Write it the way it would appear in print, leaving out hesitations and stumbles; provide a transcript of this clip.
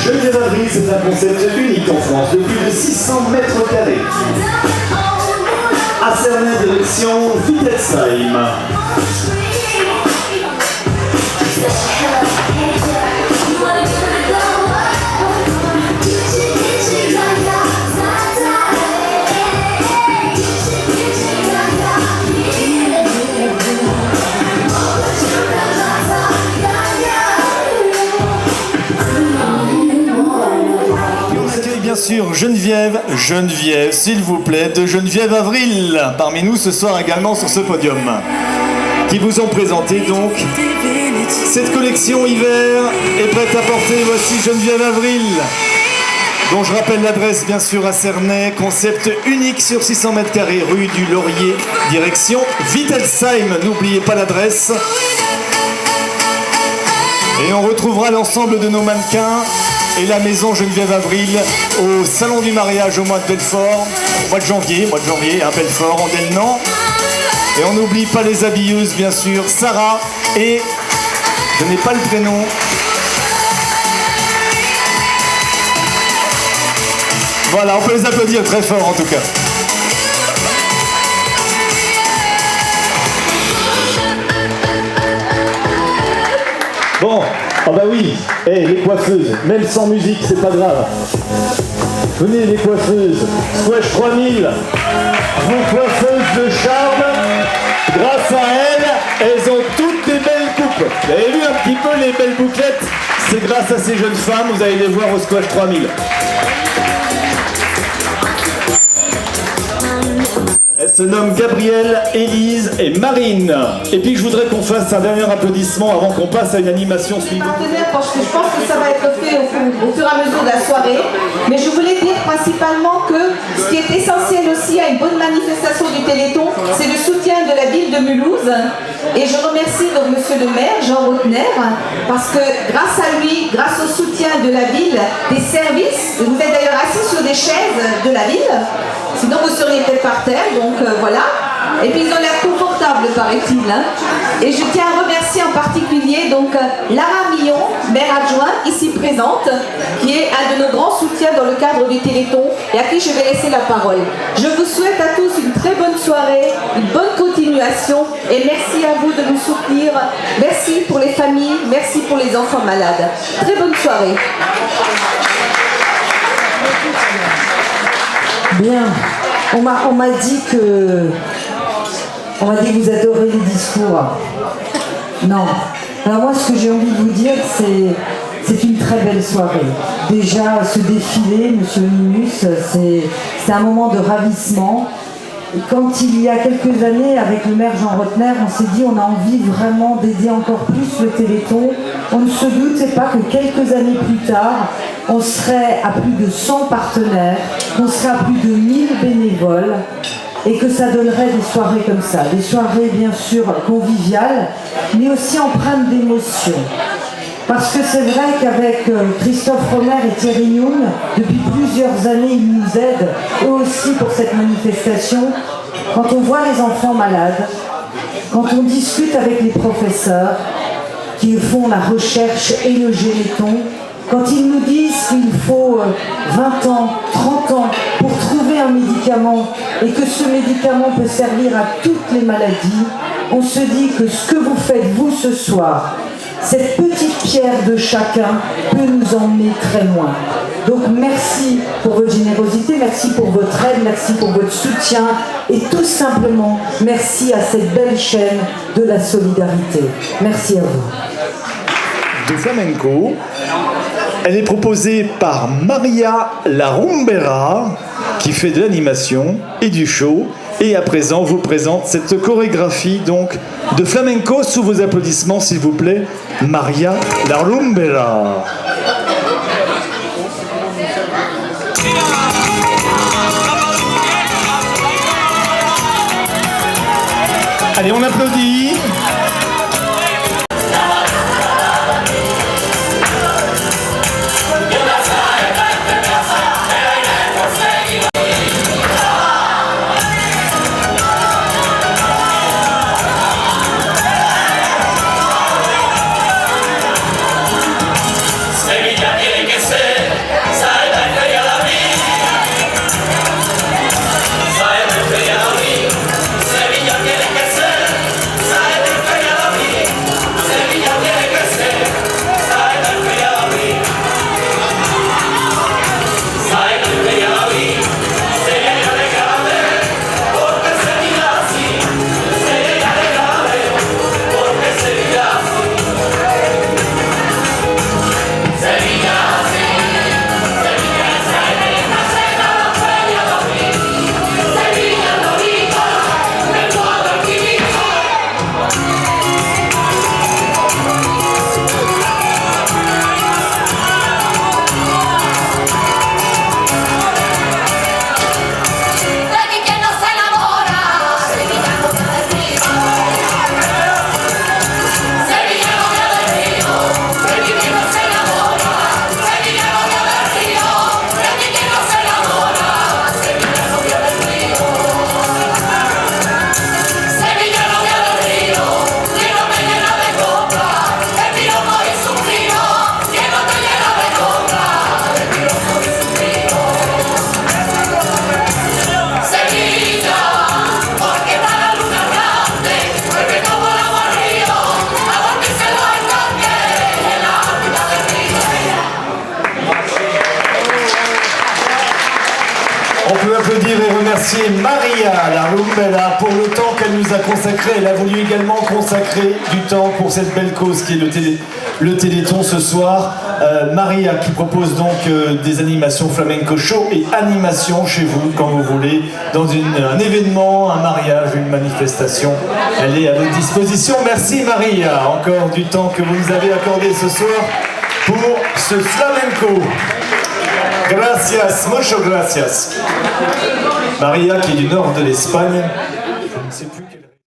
Geneviève Avril, c'est un concept unique en France, de plus de 600 mètres carrés. À Cernay, direction Wittelsheim. Bien sûr, Geneviève, s'il vous plaît, de Geneviève Avril, parmi nous ce soir également sur ce podium, qui vous ont présenté donc cette collection hiver est prête à porter. Voici Geneviève Avril, dont je rappelle l'adresse bien sûr à Cernay, concept unique sur 600 mètres carrés, rue du Laurier, direction Wittelsheim, n'oubliez pas l'adresse. Et on retrouvera l'ensemble de nos mannequins et la maison Geneviève Avril au Salon du Mariage au mois de Belfort, au mois de janvier à Belfort, en Delnan. Et on n'oublie pas les habilleuses, bien sûr, Sarah et, je n'ai pas le prénom, voilà, on peut les applaudir très fort en tout cas. Bon, ah bah oui, les coiffeuses, même sans musique, c'est pas grave. Venez les coiffeuses, Squash 3000, vos coiffeuses de charme, grâce à elles ont toutes des belles coupes. Vous avez vu un petit peu les belles bouclettes? C'est grâce à ces jeunes femmes, vous allez les voir au Squash 3000. Elles se nomment Gabrielle, Élise et Marine. Et puis je voudrais qu'on fasse un dernier applaudissement avant qu'on passe à une animation suivante. Parce que je pense que ça va être fait au fur et à mesure de la soirée. Mais je voulais dire principalement que ce qui est essentiel aussi à une bonne manifestation du Téléthon, c'est le soutien de la ville de Mulhouse. Et je remercie donc monsieur le maire, Jean Rotner, parce que grâce à lui, grâce au soutien de la ville, des services, vous êtes d'ailleurs assis sur des chaises de la ville, sinon vous seriez peut-être par terre, donc voilà. Et puis ils ont l'air confortables, paraît-il. Hein. Et je tiens à remercier en particulier donc Lara Millon, maire adjointe, ici présente, qui est un de nos grands soutiens dans le cadre du Téléthon et à qui je vais laisser la parole. Je vous souhaite à tous une très bonne soirée, une bonne continuation et merci à vous de nous soutenir. Merci pour les familles, merci pour les enfants malades. Très bonne soirée. Bien, on m'a dit que vous adorez les discours. Non. Alors moi, ce que j'ai envie de vous dire, c'est une très belle soirée. Déjà, ce défilé, Monsieur Minus, c'est un moment de ravissement. Et quand il y a quelques années, avec le maire Jean Rotner, on s'est dit on a envie vraiment d'aider encore plus le Téléthon. On ne se doutait pas que quelques années plus tard, on serait à plus de 100 partenaires, qu'on serait à plus de 1000 bénévoles et que ça donnerait des soirées comme ça. Des soirées bien sûr conviviales, mais aussi empreintes d'émotion. Parce que c'est vrai qu'avec Christophe Romer et Thierry Youn, depuis plusieurs années, ils nous aident, eux aussi pour cette manifestation. Quand on voit les enfants malades, quand on discute avec les professeurs qui font la recherche et le généton, quand ils nous disent qu'il faut 20 ans, 30 ans pour trouver un médicament et que ce médicament peut servir à toutes les maladies, on se dit que ce que vous faites vous ce soir, cette petite pierre de chacun peut nous emmener très loin. Donc merci pour votre générosité, merci pour votre aide, merci pour votre soutien et tout simplement merci à cette belle chaîne de la solidarité. Merci à vous. De flamenco, elle est proposée par Maria La Rumbera, qui fait de l'animation et du show. Et à présent, vous présente cette chorégraphie donc de flamenco sous vos applaudissements, s'il vous plaît, Maria La Rumbera. Allez, on applaudit. applaudir et remercier Maria la Rumbella pour le temps qu'elle nous a consacré. Elle a voulu également consacrer du temps pour cette belle cause qui est le Téléthon ce soir. Maria qui propose donc des animations flamenco show et animations chez vous quand vous voulez, dans un événement, un mariage, une manifestation. Elle est à votre disposition. Merci Maria, encore du temps que vous nous avez accordé ce soir pour ce flamenco. Gracias, mucho gracias. Maria qui est du nord de l'Espagne. Je ne sais plus.